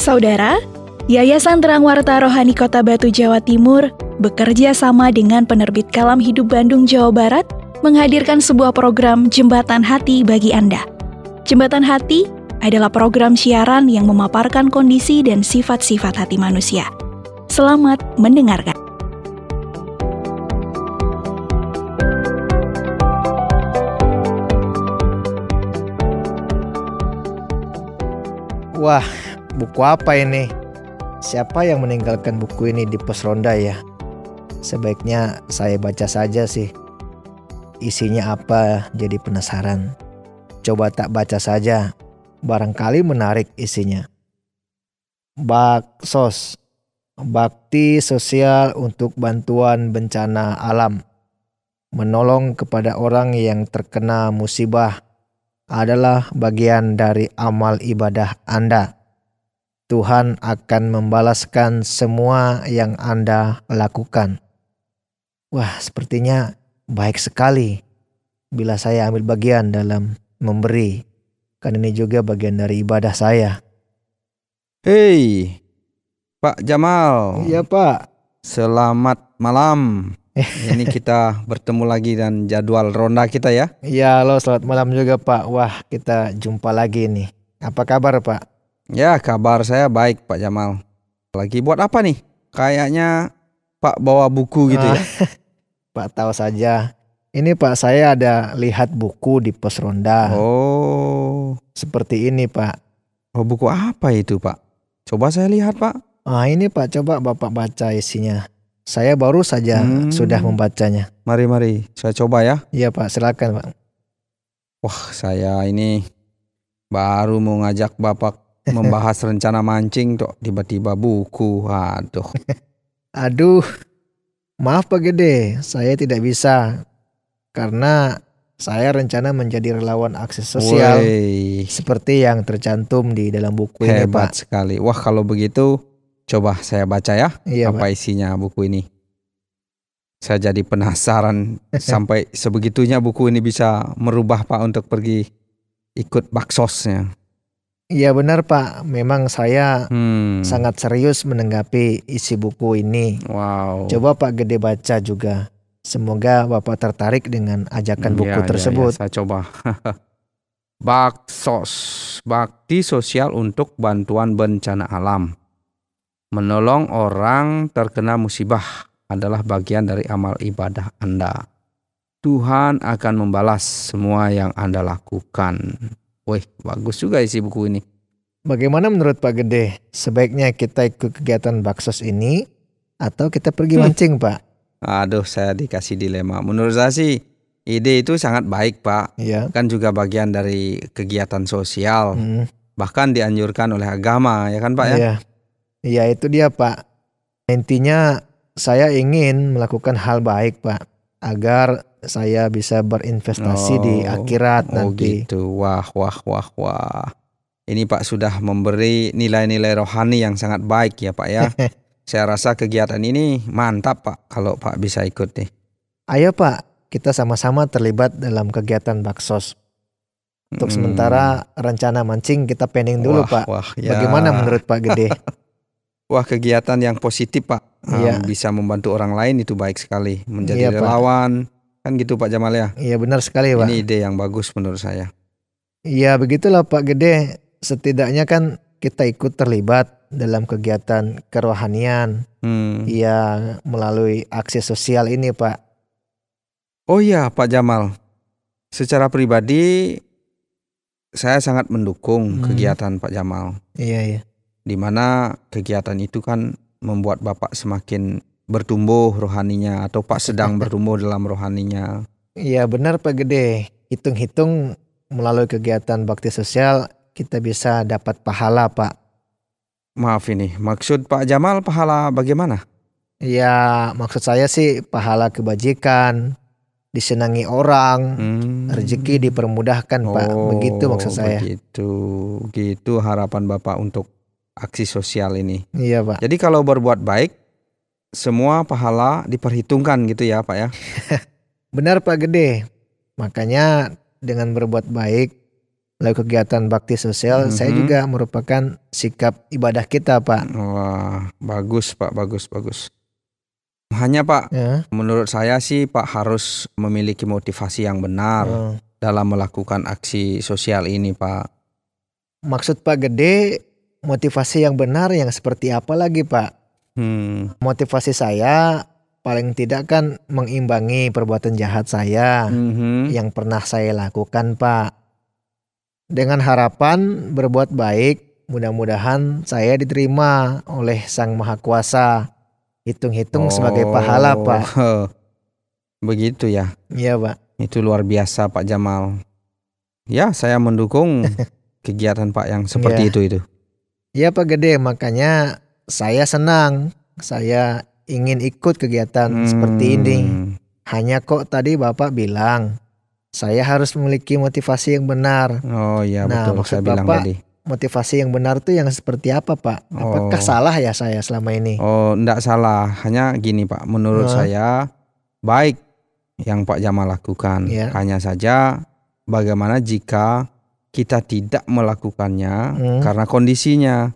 Saudara, Yayasan Terang Warta Rohani Kota Batu, Jawa Timur bekerja sama dengan penerbit Kalam Hidup Bandung, Jawa Barat menghadirkan sebuah program Jembatan Hati bagi Anda. Jembatan Hati adalah program siaran yang memaparkan kondisi dan sifat-sifat hati manusia. Selamat mendengarkan. Wah, buku apa ini? Siapa yang meninggalkan buku ini di pos ronda ya? Sebaiknya saya baca saja sih. Isinya apa jadi penasaran. Coba tak baca saja, barangkali menarik isinya. Baksos, bakti sosial untuk bantuan bencana alam. Menolong kepada orang yang terkena musibah adalah bagian dari amal ibadah Anda. Tuhan akan membalaskan semua yang Anda lakukan. Wah, sepertinya baik sekali bila saya ambil bagian dalam memberi. Kan ini juga bagian dari ibadah saya. Hei, Pak Jamal. Iya, Pak. Selamat malam. Ini kita bertemu lagi dan jadwal ronda kita ya. Iya, halo, selamat malam juga, Pak. Wah, kita jumpa lagi nih. Apa kabar, Pak? Ya, kabar saya baik, Pak Jamal. Lagi buat apa nih? Kayaknya Pak bawa buku gitu ya. Pak tahu saja. Ini Pak, saya ada lihat buku di pos ronda. Oh, Seperti ini, Pak. oh buku apa itu, Pak? Coba saya lihat, Pak. Ini Pak, coba Bapak baca isinya. Saya baru saja sudah membacanya. Mari, saya coba ya. Iya, Pak, silakan, Pak. Wah, saya ini baru mau ngajak Bapak membahas rencana mancing kok tiba-tiba buku. Aduh, maaf Pak Gede, saya tidak bisa. Karena saya rencana menjadi relawan akses sosial. Wey, Seperti yang tercantum di dalam buku ini, hebat Pak. sekali. Wah, kalau begitu coba saya baca ya. Iya, Apa isinya buku ini? Saya jadi penasaran sampai sebegitunya buku ini bisa merubah Pak untuk pergi ikut baksosnya. Iya benar, Pak. Memang saya Sangat. sangat serius menanggapi isi buku ini. Wow. Coba Pak Gede baca juga. Semoga Bapak tertarik dengan ajakan buku tersebut. Saya coba. Baksos, bakti sosial untuk bantuan bencana alam. Menolong orang terkena musibah adalah bagian dari amal ibadah Anda. Tuhan akan membalas semua yang Anda lakukan. Wih, bagus juga isi buku ini. Bagaimana menurut Pak Gede? Sebaiknya kita ikut kegiatan baksos ini atau kita pergi mancing, Pak? Aduh, saya dikasih dilema. Menurut saya sih ide itu sangat baik, Pak. Iya. Kan juga bagian dari kegiatan sosial. Bahkan dianjurkan oleh agama, ya kan Pak ya? Iya. Iya, itu dia, Pak. Intinya saya ingin melakukan hal baik, Pak, agar saya bisa berinvestasi di akhirat nanti. Oh gitu. Wah. Ini Pak sudah memberi nilai-nilai rohani yang sangat baik ya Pak ya. Saya rasa kegiatan ini mantap Pak kalau Pak bisa ikut nih. Ayo Pak, kita sama-sama terlibat dalam kegiatan baksos. Untuk sementara rencana mancing kita pending dulu Pak. Ya. Bagaimana menurut Pak Gede? Wah, kegiatan yang positif Pak. Iya. Bisa membantu orang lain itu baik sekali. Menjadi Iya, Pak. relawan. Kan gitu Pak Jamal ya. Iya benar sekali Pak. Ini ide yang bagus menurut saya. Iya begitulah Pak Gede. Setidaknya kan kita ikut terlibat dalam kegiatan kerohanian. Iya, melalui akses sosial ini Pak. Oh iya Pak Jamal. Secara pribadi saya sangat mendukung kegiatan Pak Jamal. Iya. Di mana kegiatan itu kan membuat Bapak semakin bertumbuh rohaninya atau Pak sedang bertumbuh dalam rohaninya. Iya benar Pak Gede. Hitung-hitung melalui kegiatan bakti sosial kita bisa dapat pahala Pak. Maaf ini, maksud Pak Jamal pahala bagaimana? Ya maksud saya sih pahala kebajikan, disenangi orang, rezeki dipermudahkan Pak. Begitu maksud saya. Gitu harapan Bapak untuk aksi sosial ini. Iya Pak. Jadi kalau berbuat baik, semua pahala diperhitungkan gitu ya Pak ya? Benar Pak Gede. Makanya dengan berbuat baik, melalui kegiatan bakti sosial, saya juga merupakan sikap ibadah kita, Pak. Wah, bagus Pak, bagus. Hanya Pak, menurut saya sih Pak harus memiliki motivasi yang benar dalam melakukan aksi sosial ini, Pak. Maksud Pak Gede, motivasi yang benar yang seperti apa lagi, Pak? Motivasi saya paling tidak kan mengimbangi perbuatan jahat saya yang pernah saya lakukan, Pak. Dengan harapan berbuat baik, mudah-mudahan saya diterima oleh Sang Maha Kuasa. Hitung-hitung sebagai pahala, Pak. Begitu ya? Iya, Pak. Itu luar biasa, Pak Jamal. Ya, saya mendukung kegiatan Pak yang seperti itu. Iya, Pak Gede, makanya saya senang. Saya ingin ikut kegiatan seperti ini. Hanya kok tadi Bapak bilang, saya harus memiliki motivasi yang benar. Oh iya, betul. Maksud Saya bilang Bapak, tadi. motivasi yang benar tuh yang seperti apa, Pak? Apakah salah ya saya selama ini? Oh, enggak salah. Hanya gini, Pak. Menurut saya baik yang Pak Jamal lakukan. Hanya saja bagaimana jika kita tidak melakukannya karena kondisinya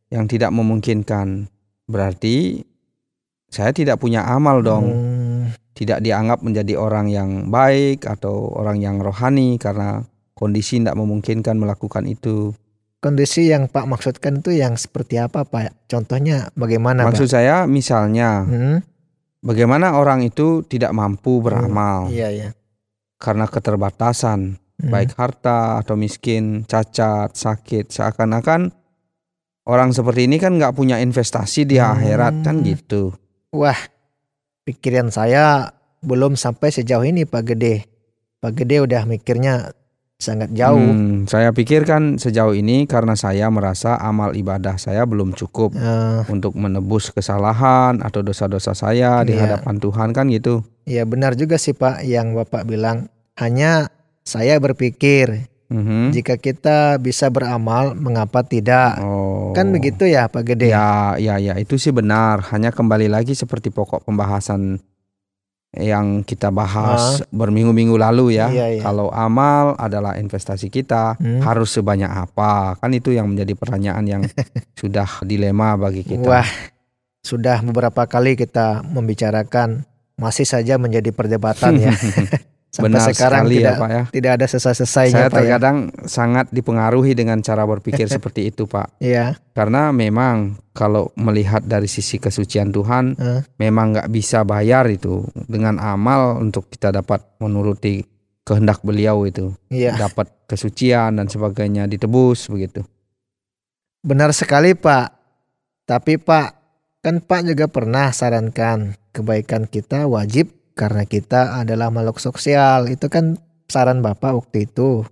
yang tidak memungkinkan. Berarti saya tidak punya amal dong. Tidak dianggap menjadi orang yang baik atau orang yang rohani karena kondisi tidak memungkinkan melakukan itu. Kondisi yang Pak maksudkan itu yang seperti apa, Pak? Contohnya bagaimana, Maksud Pak? saya misalnya bagaimana orang itu tidak mampu beramal karena keterbatasan baik harta atau miskin, cacat, sakit. Seakan-akan orang seperti ini kan nggak punya investasi di akhirat kan gitu. Wah, pikiran saya belum sampai sejauh ini, Pak Gede. Pak Gede udah mikirnya sangat jauh. Saya pikir kan sejauh ini karena saya merasa amal ibadah saya belum cukup untuk menebus kesalahan atau dosa-dosa saya di hadapan Tuhan kan gitu. Iya, benar juga sih Pak yang Bapak bilang. Hanya saya berpikir jika kita bisa beramal, mengapa tidak? Kan begitu ya Pak Gede? Ya itu sih benar. Hanya kembali lagi seperti pokok pembahasan yang kita bahas berminggu-minggu lalu ya. Kalau amal adalah investasi kita, harus sebanyak apa? Kan itu yang menjadi pertanyaan yang sudah dilema bagi kita. Wah, sudah beberapa kali kita membicarakan, masih saja menjadi perdebatan ya. Sampai benar sekarang sekali tidak, ya Pak ya. Tidak ada selesai-selesainya Saya Pak terkadang sangat dipengaruhi dengan cara berpikir seperti itu Pak. Karena memang kalau melihat dari sisi kesucian Tuhan, memang nggak bisa bayar itu dengan amal untuk kita dapat menuruti kehendak Beliau itu, dapat kesucian dan sebagainya, ditebus begitu. Benar sekali Pak. Tapi Pak, kan Pak juga pernah sarankan kebaikan kita wajib karena kita adalah makhluk sosial. Itu kan saran Bapak waktu itu.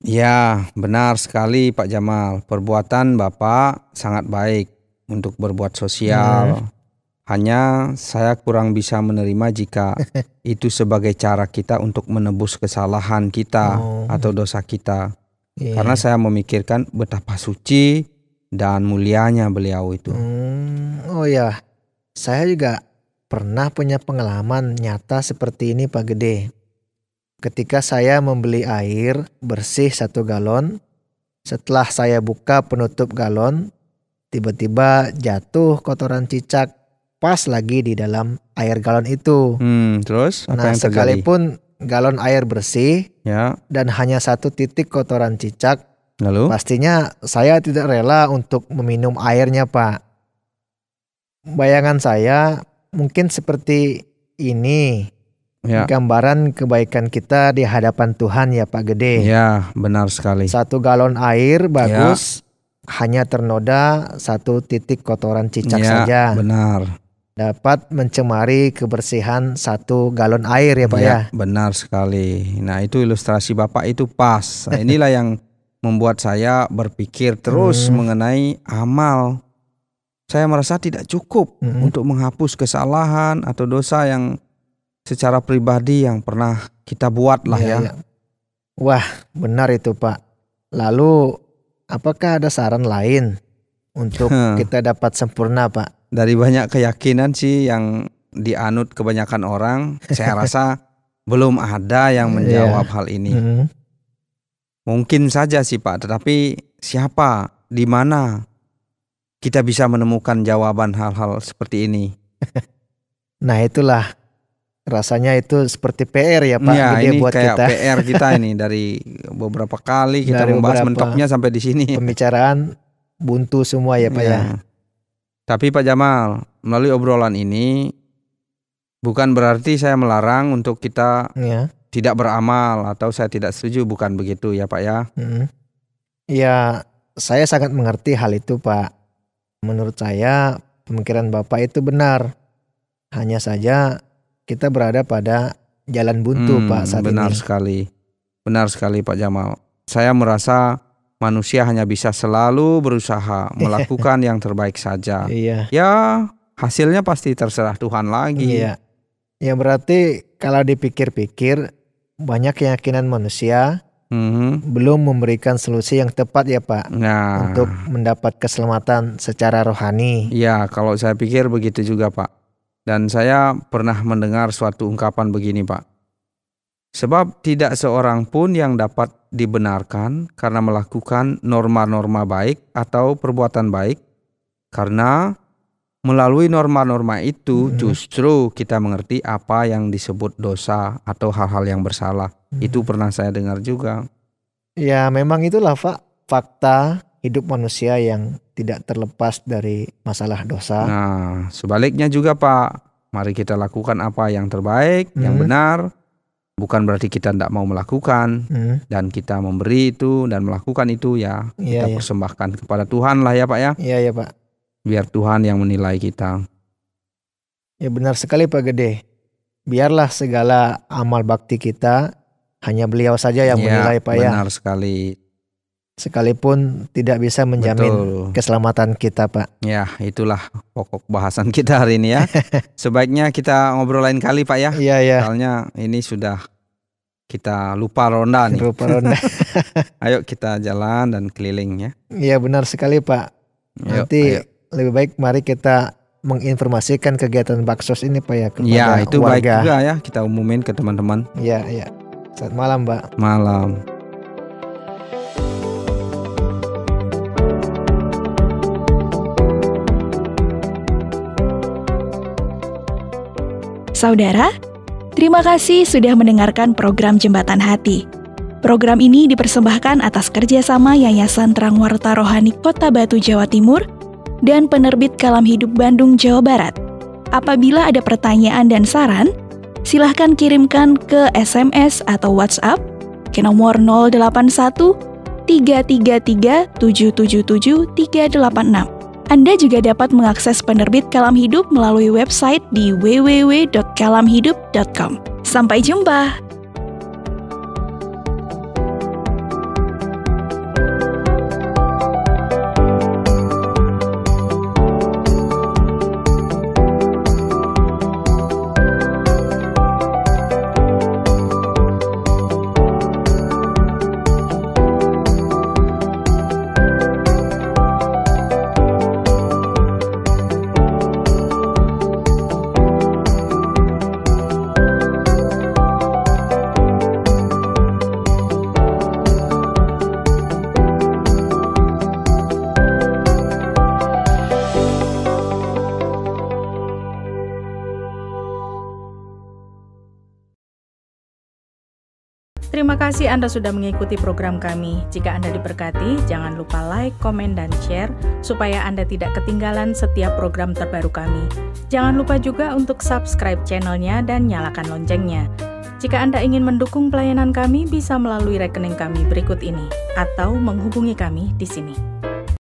Ya, benar sekali Pak Jamal. Perbuatan Bapak sangat baik untuk berbuat sosial. Hanya saya kurang bisa menerima jika itu sebagai cara kita untuk menebus kesalahan kita atau dosa kita. Karena saya memikirkan betapa suci dan mulianya Beliau itu. Oh ya, saya juga pernah punya pengalaman nyata seperti ini Pak Gede. Ketika saya membeli air bersih 1 galon, setelah saya buka penutup galon, tiba-tiba jatuh kotoran cicak pas lagi di dalam air galon itu. Terus apa yang terjadi? Sekalipun galon air bersih dan hanya 1 titik kotoran cicak, lalu pastinya saya tidak rela untuk meminum airnya Pak. Bayangan saya mungkin seperti ini. Gambaran kebaikan kita di hadapan Tuhan ya Pak Gede. Ya, benar sekali. 1 galon air bagus, hanya ternoda 1 titik kotoran cicak saja. Benar. Dapat mencemari kebersihan 1 galon air ya Pak ya. Benar sekali. Nah itu ilustrasi Bapak itu pas. Nah, inilah yang membuat saya berpikir terus mengenai amal. Saya merasa tidak cukup untuk menghapus kesalahan atau dosa yang secara pribadi yang pernah kita buat lah ya. Wah, benar itu Pak. Lalu apakah ada saran lain untuk kita dapat sempurna Pak? Dari banyak keyakinan sih yang dianut kebanyakan orang, saya rasa belum ada yang menjawab hal ini. Mungkin saja sih Pak, tetapi siapa, di mana kita bisa menemukan jawaban hal-hal seperti ini? Nah itulah rasanya itu seperti PR ya Pak, Ya, gede ini buat kayak kita. PR kita ini dari beberapa kali kita Dari membahas beberapa mentoknya sampai di sini. Pembicaraan buntu semua ya Pak ya. Tapi Pak Jamal, melalui obrolan ini bukan berarti saya melarang untuk kita Ya. tidak beramal atau saya tidak setuju, bukan begitu ya Pak ya. Ya, saya sangat mengerti hal itu Pak. Menurut saya pemikiran Bapak itu benar. Hanya saja kita berada pada jalan buntu Pak saat benar ini. Benar sekali Pak Jamal. Saya merasa manusia hanya bisa selalu berusaha melakukan yang terbaik saja. Iya. Ya hasilnya pasti terserah Tuhan lagi. Iya. Ya berarti kalau dipikir-pikir banyak keyakinan manusia belum memberikan solusi yang tepat ya Pak. Nah, untuk mendapat keselamatan secara rohani. Ya kalau saya pikir begitu juga Pak. Dan saya pernah mendengar suatu ungkapan begini Pak. Sebab tidak seorang pun yang dapat dibenarkan karena melakukan norma-norma baik atau perbuatan baik. Karena melalui norma-norma itu justru kita mengerti apa yang disebut dosa atau hal-hal yang bersalah. Itu pernah saya dengar juga. Ya memang itulah Pak, fakta hidup manusia yang tidak terlepas dari masalah dosa. Nah sebaliknya juga Pak, mari kita lakukan apa yang terbaik, yang benar. Bukan berarti kita tidak mau melakukan dan kita memberi itu dan melakukan itu ya kita persembahkan kepada Tuhan lah ya Pak ya. Iya Pak. Biar Tuhan yang menilai kita. Ya benar sekali Pak Gede. Biarlah segala amal bakti kita hanya Beliau saja yang menilai Pak ya. Benar sekali. Sekalipun tidak bisa menjamin keselamatan kita Pak. Ya itulah pokok bahasan kita hari ini ya. Sebaiknya kita ngobrol lain kali Pak ya. Iya. Soalnya ini sudah kita lupa ronda nih. Ayo kita jalan dan keliling ya. Iya benar sekali Pak. Nanti lebih baik mari kita menginformasikan kegiatan Baksos ini Pak ya kepada ya, itu warga. Baik juga ya kita umumin ke teman-teman. Iya. Selamat malam Pak. Malam. Saudara, terima kasih sudah mendengarkan program Jembatan Hati. Program ini dipersembahkan atas kerjasama Yayasan Terang Warta Rohani Kota Batu, Jawa Timur, dan Penerbit Kalam Hidup Bandung, Jawa Barat. Apabila ada pertanyaan dan saran, silahkan kirimkan ke SMS atau WhatsApp ke nomor 081 333 777 386. Anda juga dapat mengakses penerbit Kalam Hidup melalui website di www.kalamhidup.com. Sampai jumpa! Terima kasih Anda sudah mengikuti program kami. Jika Anda diberkati, jangan lupa like, komen, dan share supaya Anda tidak ketinggalan setiap program terbaru kami. Jangan lupa juga untuk subscribe channelnya dan nyalakan loncengnya. Jika Anda ingin mendukung pelayanan kami, bisa melalui rekening kami berikut ini atau menghubungi kami di sini.